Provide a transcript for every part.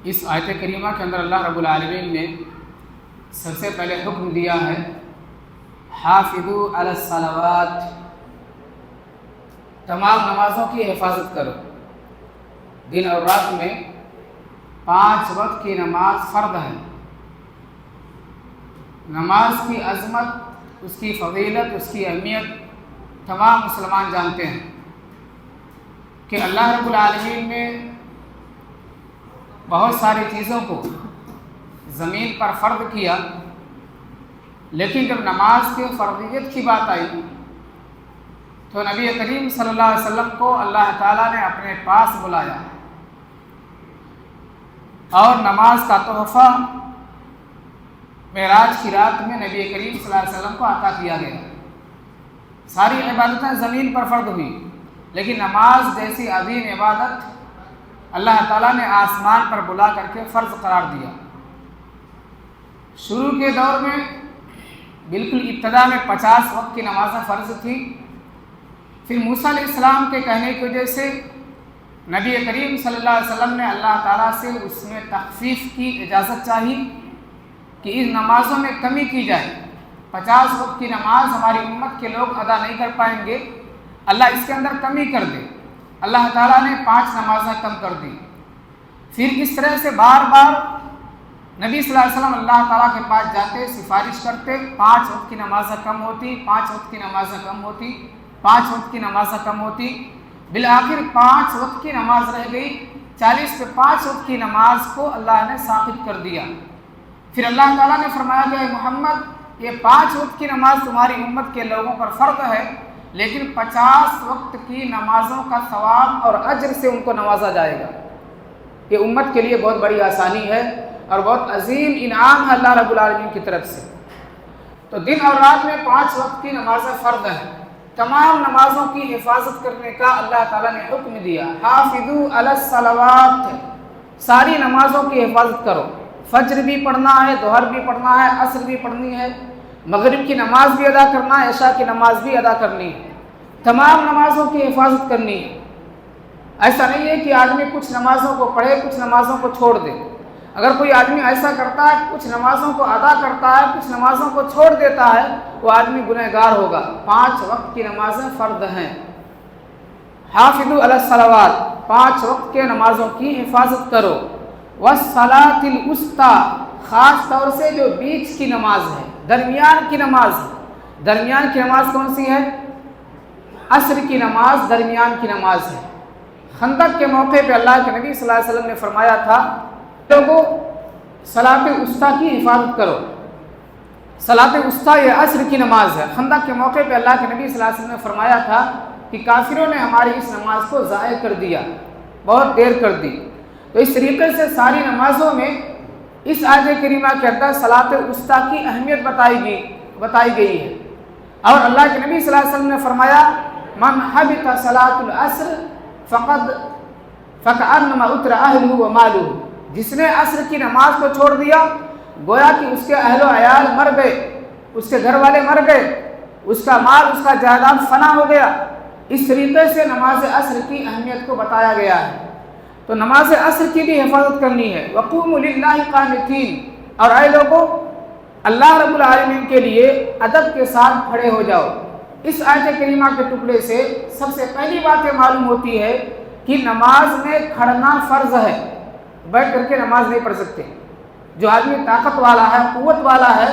اس آیت کریمہ کے اندر اللہ رب العالمین نے سب سے پہلے حکم دیا ہے حافظوا علی الصلوات، تمام نمازوں کی حفاظت کرو۔ دن اور رات میں 5 وقت کی نماز فرض ہے۔ نماز کی عظمت، اس کی فضیلت، اس کی اہمیت تمام مسلمان جانتے ہیں کہ اللہ رب العالمین نے بہت ساری چیزوں کو زمین پر فرض کیا، لیکن جب نماز کی فرضیت کی بات آئی تو نبی کریم صلی اللہ علیہ وسلم کو اللہ تعالیٰ نے اپنے پاس بلایا اور نماز کا تحفہ معراج کی رات میں نبی کریم صلی اللہ علیہ وسلم کو عطا کیا گیا۔ ساری عبادتیں زمین پر فرض ہوئی، لیکن نماز جیسی عظیم عبادت اللہ تعالیٰ نے آسمان پر بلا کر کے فرض قرار دیا۔ شروع کے دور میں بالکل ابتدا میں 50 وقت کی نمازیں فرض تھی، پھر موسیٰ علیہ السلام کے کہنے کی وجہ سے نبی کریم صلی اللہ علیہ وسلم نے اللہ تعالیٰ سے اس میں تخفیف کی اجازت چاہی کہ اس نمازوں میں کمی کی جائے۔ 50 وقت کی نماز ہماری امت کے لوگ ادا نہیں کر پائیں گے، اللہ اس کے اندر کمی کر دے۔ اللہ تعالیٰ نے 5 نمازیں کم کر دی۔ پھر اس طرح سے بار بار نبی صلی اللہ علیہ وسلم اللہ تعالیٰ کے پاس جاتے، سفارش کرتے، 5 وقت کی نمازیں کم ہوتی، 5 وقت کی نمازیں کم ہوتی، 5 وقت کی نمازیں کم ہوتی، بالآخر 5 وقت کی نماز رہ گئی۔ 40 پہ 5 وقت کی نماز کو اللہ نے ثابت کر دیا۔ پھر اللہ تعالیٰ نے فرمایا کہ محمد یہ 5 وقت کی نماز تمہاری امت کے لوگوں پر فرض ہے، لیکن 50 وقت کی نمازوں کا ثواب اور اجر سے ان کو نوازا جائے گا۔ یہ امت کے لیے بہت بڑی آسانی ہے اور بہت عظیم انعام ہے اللہ رب العالمین کی طرف سے۔ تو دن اور رات میں 5 وقت کی نمازیں فرض ہیں۔ تمام نمازوں کی حفاظت کرنے کا اللہ تعالیٰ نے حکم دیا، حافظوا علی الصلوات، ساری نمازوں کی حفاظت کرو۔ فجر بھی پڑھنا ہے، ظہر بھی پڑھنا ہے، عصر بھی پڑھنی ہے، مغرب کی نماز بھی ادا کرنا ہے، عشاء کی نماز بھی ادا کرنی ہے، تمام نمازوں کی حفاظت کرنی ہے۔ ایسا نہیں ہے کہ آدمی کچھ نمازوں کو پڑھے، کچھ نمازوں کو چھوڑ دے۔ اگر کوئی آدمی ایسا کرتا ہے، کچھ نمازوں کو ادا کرتا ہے، کچھ نمازوں کو چھوڑ دیتا ہے، وہ آدمی گنہگار ہوگا۔ 5 وقت کی نمازیں فرض ہیں۔ حافظوا علی الصلوات، 5 وقت کے نمازوں کی حفاظت کرو۔ والصلاۃ الوسطیٰ، خاص طور سے جو بیچ کی نماز ہے، درمیان کی نماز ہے۔ درمیان کی نماز کون سی ہے؟ عصر کی نماز درمیان کی نماز ہے۔ خندق کے موقع پہ اللہ کے نبی صلی اللہ علیہ وسلم نے فرمایا تھا لوگوں صلاۃ وسطیٰ کی حفاظت کرو۔ صلاۃ وسطیٰ یہ عصر کی نماز ہے۔ خندق کے موقع پہ اللہ کے نبی صلی اللہ علیہ وسلم نے فرمایا تھا کہ کافروں نے ہماری اس نماز کو ضائع کر دیا، بہت دیر کر دی۔ تو اس طریقے سے ساری نمازوں میں اس آیت کریمہ کے اندر صلاۃ وسطیٰ کی اہمیت بتائی گئی ہے۔ اور اللہ کے نبی صلی اللہ علیہ وسلم نے فرمایا من حبط صلاۃ العصر فکأنما اتر اہلہ ومالہ، جس نے عصر کی نماز کو چھوڑ دیا گویا کہ اس کے اہل و عیال مر گئے، اس کے گھر والے مر گئے، اس کا مال، اس کا جائیداد فنا ہو گیا۔ اس طریقے سے نماز عصر کی اہمیت کو بتایا گیا ہے۔ تو نماز عصر کی بھی حفاظت کرنی ہے۔ وقوموا للہ قانتین، اور اے لوگوں اللہ رب العالمین کے لیے ادب کے ساتھ کھڑے ہو جاؤ۔ اس آیت کریمہ کے ٹکڑے سے سب سے پہلی بات یہ معلوم ہوتی ہے کہ نماز میں کھڑنا فرض ہے، بیٹھ کر کے نماز نہیں پڑھ سکتے۔ جو آدمی طاقت والا ہے، قوت والا ہے،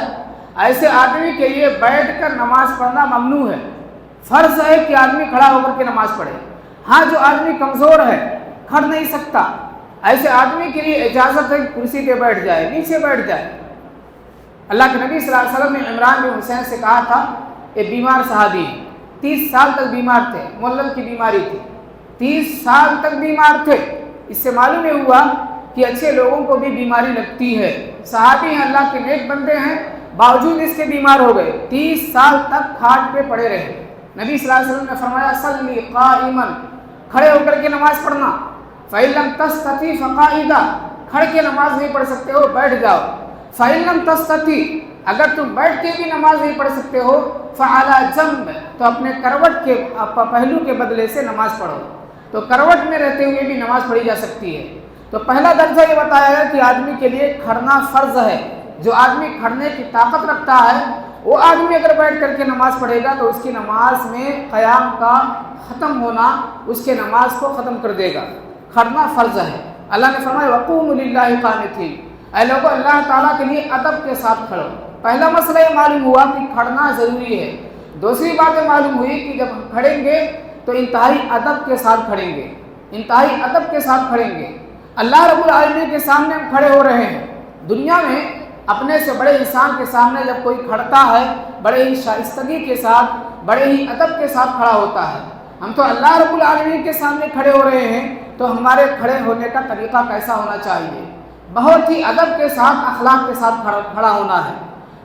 ایسے آدمی کے لیے بیٹھ کر نماز پڑھنا ممنوع ہے۔ فرض ہے کہ آدمی کھڑا ہو کر کے نماز پڑھے۔ ہاں جو آدمی کمزور ہے، کھڑ نہیں سکتا، ایسے آدمی کے لیے اجازت ہے کہ کرسی پہ بیٹھ جائے، نیچے بیٹھ جائے۔ اللہ کے نبی صلی اللہ علیہ وسلم نے عمران بن حسین سے کہا تھا، یہ بیمار صحابی 30 سال تک بیمار تھے، مولل کی بیماری تھی، 30 سال تک بیمار تھے۔ اس سے معلوم یہ ہوا کہ اچھے لوگوں کو بھی بیماری لگتی ہے۔ صحابی ہیں، اللہ کے نیک بندے ہیں، باوجود اس کے بیمار ہو گئے، 30 سال تک کھاٹ پہ پڑے رہے۔ نبی صلی اللہ علیہ وسلم نے فرمایا صلی قائما، کھڑے ہو کر کے نماز پڑھنا۔ فَإِن لَمْ تَسْتَطِعْ فَقَاعِدًا، کھڑ کے نماز نہیں پڑھ سکتے ہو بیٹھ جاؤ۔ فَإِن لَمْ تَسْتَطِعْ، اگر تم بیٹھ کے بھی نماز نہیں پڑھ سکتے ہو فَعَلَى جَنْبٍ، تو اپنے کروٹ کے پہلو کے بدلے سے نماز پڑھو۔ تو کروٹ میں رہتے ہوئے بھی نماز پڑھی جا سکتی ہے۔ تو پہلا درجہ یہ بتایا گیا کہ آدمی کے لیے کھڑنا فرض ہے. جو آدمی کھڑنے کی طاقت رکھتا ہے وہ آدمی اگر بیٹھ کر کے نماز پڑھے گا تو اس کی نماز میں قیام کا ختم ہونا اس کے نماز کو ختم کر دے گا. کھڑنا فرض ہے. اللہ نے فرمایا وقوموا للہ قانتین، اے لوگوں اللہ تعالیٰ کے لیے ادب کے ساتھ کھڑو. پہلا مسئلہ یہ معلوم ہوا کہ کھڑنا ضروری ہے. دوسری بات یہ معلوم ہوئی کہ جب ہم کھڑیں گے تو انتہائی ادب کے ساتھ کھڑیں گے، انتہائی ادب کے ساتھ کھڑیں گے. اللہ رب العالمین کے سامنے ہم کھڑے ہو رہے ہیں. دنیا میں اپنے سے بڑے انسان کے سامنے جب کوئی کھڑتا ہے بڑے ہی شائستگی کے ساتھ، بڑے ہی ادب کے ساتھ کھڑا ہوتا ہے. ہم تو اللہ رب العالمین کے سامنے کھڑے ہو رہے ہیں تو ہمارے کھڑے ہونے کا طریقہ کیسا ہونا چاہیے؟ بہت ہی ادب کے ساتھ، اخلاق کے ساتھ کھڑا ہونا ہے.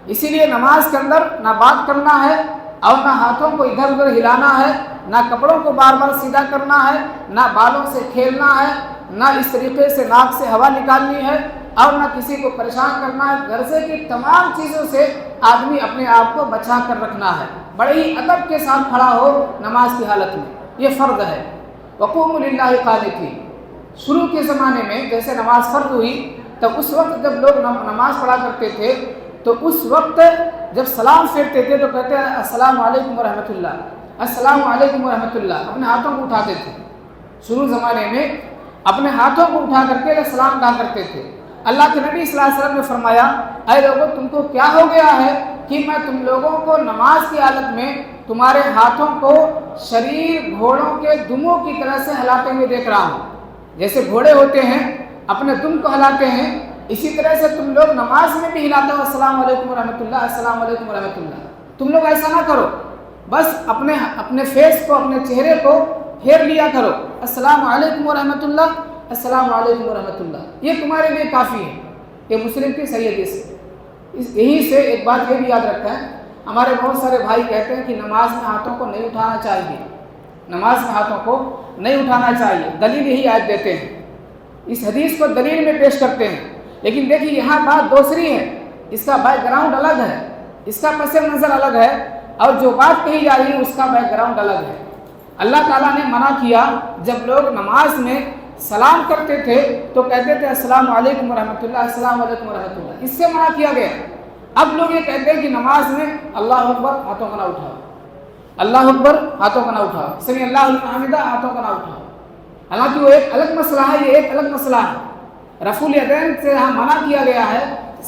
اسی لیے نماز کے اندر نہ بات کرنا ہے اور نہ ہاتھوں کو ادھر ادھر ہلانا ہے، نہ کپڑوں کو بار بار سیدھا کرنا ہے، نہ بالوں سے کھیلنا ہے، نہ اس طریقے سے ناک سے ہوا نکالنی ہے اور نہ کسی کو پریشان کرنا ہے. غرضے کی تمام چیزوں سے آدمی اپنے آپ کو بچا کر رکھنا ہے. بڑے ہی ادب کے ساتھ کھڑا ہو نماز کی حالت میں، یہ فرض ہے. وقوموا للہ قانتین. شروع کے زمانے میں جیسے نماز فرض ہوئی تب اس وقت جب لوگ نماز پڑھا کرتے تھے تو اس وقت جب سلام پھیرتے تھے تو کہتے ہیں السلام علیکم ورحمۃ اللہ، السلام علیکم ورحمۃ اللہ. اپنے ہاتھوں کو اٹھاتے تھے. شروع زمانے میں اپنے ہاتھوں کو اٹھا کر کے سلام کہا کرتے تھے. اللہ کے نبی صلی اللہ علیہ وسلم نے فرمایا اے لوگوں تم کو کیا ہو گیا ہے کہ میں تم لوگوں کو نماز کی حالت میں تمہارے ہاتھوں کو شریر گھوڑوں کے دموں کی طرح سے ہلاتے ہوئے دیکھ رہا ہوں. جیسے گھوڑے ہوتے ہیں اپنے دم کو ہلاتے ہیں، اسی طرح سے تم لوگ نماز میں بھی ہلاتے ہو السلام علیکم ورحمۃ اللہ، السلام علیکم ورحمۃ اللہ. تم لوگ ایسا نہ کرو، بس اپنے فیس کو، اپنے چہرے کو پھیر لیا کرو السلام علیکم ورحمۃ اللہ، السلام علیکم ورحمۃ اللہ. یہ تمہارے لیے کافی ہے. یہ مسلم کی صحیح حدیث ہے. یہیں سے ایک بات یہ بھی یاد رکھیں، ہمارے بہت سارے بھائی کہتے ہیں کہ نماز میں ہاتھوں کو نہیں اٹھانا چاہیے، نماز میں ہاتھوں کو نہیں اٹھانا چاہیے. دلیل یہی آیت دیتے ہیں، اس حدیث کو دلیل میں پیش کرتے ہیں. لیکن دیکھیے یہاں بات دوسری ہے، اس کا بیک گراؤنڈ الگ ہے، اس کا پس منظر الگ ہے، اور جو بات کہی جا رہی ہے اس کا بیک گراؤنڈ الگ ہے. اللہ تعالیٰ نے منع کیا جب لوگ نماز میں سلام کرتے تھے تو کہتے تھے السلام علیکم ورحمۃ اللہ، السلام علیکم ورحمۃ اللہ. اس سے منع کیا گیا. اب لوگ یہ کہتے ہیں کہ نماز میں اللہ اکبر ہاتھوں کو نہ اٹھاؤ، اللہ اکبر ہاتھوں کو نہ اٹھاؤ، سمی اللہ لمن حمدہ ہاتھوں کو نہ اٹھاؤ. حالانکہ وہ ایک الگ مسئلہ ہے، یہ ایک الگ مسئلہ ہے. رفع الیدین سے یہاں منع کیا گیا ہے،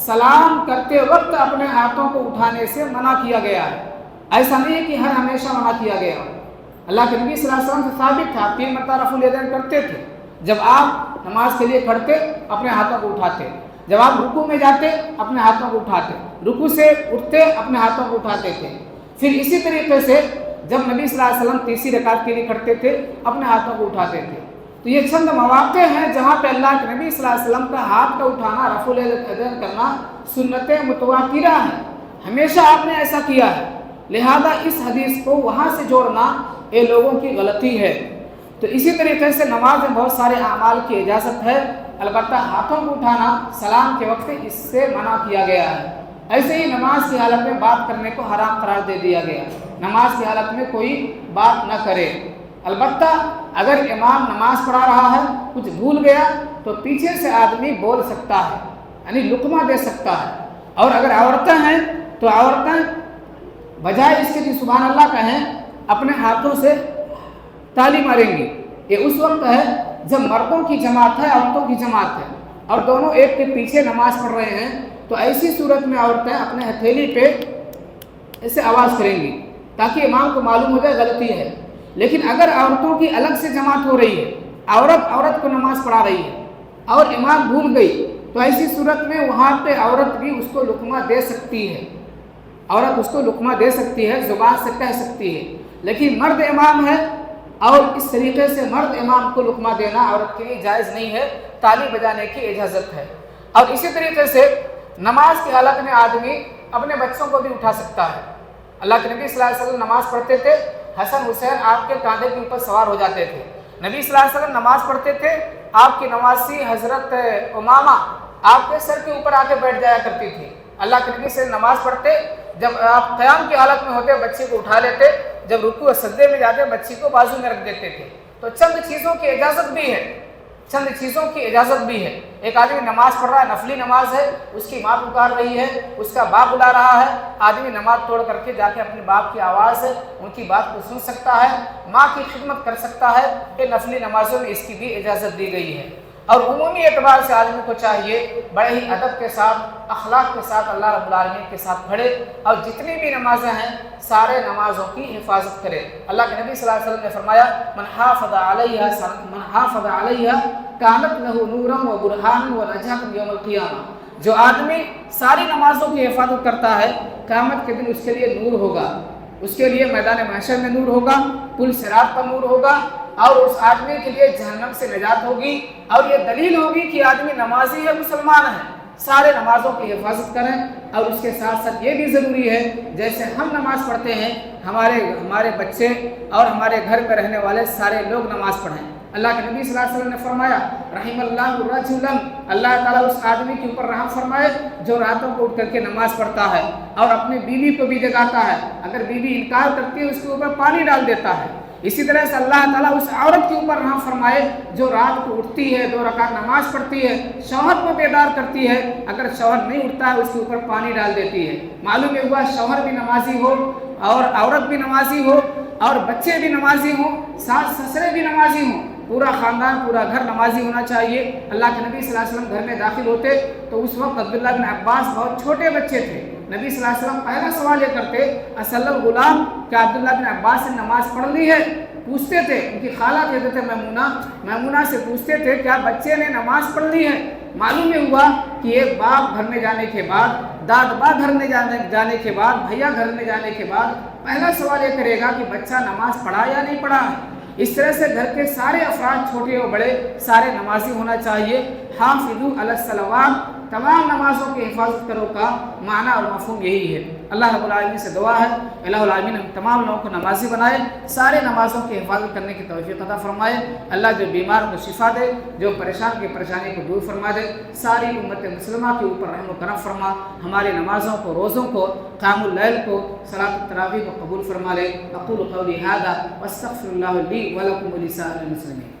سلام کرتے وقت اپنے ہاتھوں کو اٹھانے سے منع کیا گیا ہے. ایسا نہیں ہے کہ ہر ہمیشہ منع کیا گیا. اللہ کے نبی صلی اللہ علیہ وسلم سے ثابت تھا 3 مرتبہ رفع الیدین کرتے تھے. جب آپ نماز کے لیے کھڑتے اپنے ہاتھوں کو اٹھاتے، جب آپ رکوع میں جاتے اپنے ہاتھوں کو اٹھاتے، رکوع سے اٹھتے اپنے ہاتھوں کو اٹھاتے تھے. پھر اسی طریقے سے جب نبی صلی اللہ علیہ وسلم تیسری رکعت کے لیے کھڑتے تھے اپنے ہاتھوں کو اٹھاتے تھے. تو یہ چند مواقع ہیں جہاں پہ اللہ کے نبی صلی اللہ علیہ وسلم کا ہاتھ کا اٹھانا، رفع الیدین کرنا سنت متواترہ ہے، ہمیشہ آپ نے ایسا کیا ہے. لہذا اس حدیث کو وہاں سے جوڑنا یہ لوگوں کی غلطی ہے. تو اسی طریقے سے نماز میں بہت سارے اعمال کی اجازت ہے، البتہ ہاتھوں کو اٹھانا سلام کے وقت اس سے منع کیا گیا ہے. ایسے ہی نماز کی حالت میں بات کرنے کو حرام قرار دے دیا گیا. نماز کی حالت میں کوئی بات نہ کرے. البتہ اگر امام نماز پڑھا رہا ہے کچھ بھول گیا تو پیچھے سے آدمی بول سکتا ہے، یعنی لقمہ دے سکتا ہے. اور اگر عورتیں ہیں تو عورتیں بجائے اس کے کہ سبحان اللہ کہیں اپنے ہاتھوں سے تالی ماریں گی. یہ اس وقت ہے جب مردوں کی جماعت ہے، عورتوں کی جماعت ہے اور دونوں ایک کے پیچھے نماز پڑھ رہے ہیں، تو ایسی صورت میں عورتیں اپنے ہتھیلی پہ ایسے آواز کریں گی تاکہ امام کو معلوم ہو جائے غلطی ہے. لیکن اگر عورتوں کی الگ سے جماعت ہو رہی ہے، عورت کو نماز پڑھا رہی ہے اور امام بھول گئی، تو ایسی صورت میں وہاں پہ عورت بھی اس کو لقمہ دے سکتی ہے، عورت اس کو لقمہ دے سکتی ہے، زبان سے کہہ سکتی ہے. لیکن مرد امام ہے اور اس طریقے سے مرد امام کو لقمہ دینا عورت کے لیے جائز نہیں ہے، تالی بجانے کی اجازت ہے. اور اسی طریقے سے نماز کی حالت میں آدمی اپنے بچوں کو بھی اٹھا سکتا ہے. اللہ کے نبی صلی اللہ علیہ وسلم نماز پڑھتے تھے، حسن حسین آپ کے کاندھے کے اوپر سوار ہو جاتے تھے. نبی صلی اللہ علیہ وسلم نماز پڑھتے تھے، آپ کی نوازی حضرت امامہ آپ کے سر کے اوپر آ کے بیٹھ جایا کرتی تھی. اللہ کے نبی سے نماز پڑھتے، جب آپ قیام کی حالت میں ہوتے بچے کو اٹھا لیتے، جب رکوع و سجدے میں جاتے بچی کو بازو میں رکھ دیتے تھے. تو چند چیزوں کی اجازت بھی ہے. چند چیزوں کی اجازت بھی ہے۔ ایک آدمی نماز پڑھ رہا ہے، نفلی نماز ہے، اس کی ماں پکار رہی ہے، اس کا باپ بلا رہا ہے، آدمی نماز توڑ کر کے جا کے اپنے باپ کی آواز ہے ان کی بات کو سن سکتا ہے، ماں کی خدمت کر سکتا ہے۔ یہ نفلی نمازوں میں اس کی بھی اجازت دی گئی ہے۔ اور عمومی اعتبار سے آدمی کو چاہیے بڑے ہی ادب کے ساتھ، اخلاق کے ساتھ اللہ رب العالمین کے ساتھ پڑھے، اور جتنی بھی نمازیں ہیں سارے نمازوں کی حفاظت کرے۔ اللہ کے نبی صلی اللہ علیہ وسلم نے فرمایا من حافظ علیہ کانت لہ نورا و برہانا و نجاۃ یوم القیامہ، جو آدمی ساری نمازوں کی حفاظت کرتا ہے قیامت کے دن اس کے لیے نور ہوگا، اس کے لیے میدان محشر میں نور ہوگا، پل صراط پر نور ہوگا، اور اس آدمی کے لیے جہنم سے نجات ہوگی۔ اور یہ دلیل ہوگی کہ آدمی نمازی ہے، مسلمان ہے، سارے نمازوں کی حفاظت کریں۔ اور اس کے ساتھ ساتھ یہ بھی ضروری ہے جیسے ہم نماز پڑھتے ہیں ہمارے بچے اور ہمارے گھر میں رہنے والے سارے لوگ نماز پڑھیں۔ اللہ کے نبی صلی اللہ علیہ وسلم نے فرمایا رحم اللہ الرجلا، اللہ تعالیٰ اس آدمی کے اوپر رحم فرمائے جو راتوں کو اٹھ کر کے نماز پڑھتا ہے اور اپنی بیوی کو بھی جگاتا ہے، اگر بیوی انکار کرتی ہے اس کے اوپر پانی ڈال دیتا ہے۔ اسی طرح سے اللہ تعالیٰ اس عورت کے اوپر رحم فرمائے جو رات کو اٹھتی ہے، 2 رکعت نماز پڑھتی ہے، شوہر کو بیدار کرتی ہے، اگر شوہر نہیں اٹھتا ہے اس کے اوپر پانی ڈال دیتی ہے۔ معلوم یہ ہوا شوہر بھی نمازی ہو اور عورت بھی نمازی ہو اور بچے بھی نمازی ہوں، ساس سسرے بھی نمازی ہوں، پورا خاندان پورا گھر نمازی ہونا چاہیے۔ اللہ کے نبی صلی اللہ علیہ وسلم گھر میں داخل ہوتے تو اس وقت عبداللہ بن عباس بہت چھوٹے بچے تھے۔ نبی صلی اللہ علیہ وسلم پہلا سوال یہ کرتے اصل الغلام، کیا عبداللہ بن عباس نے نماز پڑھ لی ہے؟ پوچھتے تھے، ان کی خالہ کہتے تھے میمونہ سے پوچھتے تھے کیا بچے نے نماز پڑھ لی ہے؟ معلوم یہ ہوا کہ ایک باپ گھر میں جانے کے بعد، دادبا گھر میں جانے کے بعد، بھیا گھر میں جانے کے بعد پہلا سوال یہ کرے گا کہ بچہ نماز پڑھا یا نہیں پڑھا ہے۔ اس طرح سے گھر کے سارے افراد چھوٹے و بڑے سارے نمازی ہونا چاہیے۔ حافظوا علی الصلوات، تمام نمازوں کی حفاظت کرو کا معنی اور مفہوم یہی ہے۔ اللہ رب العالمین سے دعا ہے الہ العالمین ہم تمام لوگوں کو نمازی بنائے، سارے نمازوں کی حفاظت کرنے کی توفیق عطا فرمائے۔ اللہ جو بیمار کو شفا دے، جو پریشان کی پریشانی کو دور فرما دے، ساری امت مسلمہ کے اوپر رحم و کرم فرما، ہماری نمازوں کو، روزوں کو، قیام اللیل کو، صلاۃ التراویح کو قبول فرما لے۔ اقول قولی ھذا واستغفر اللہ لی ولکم ولسائر المسلمین۔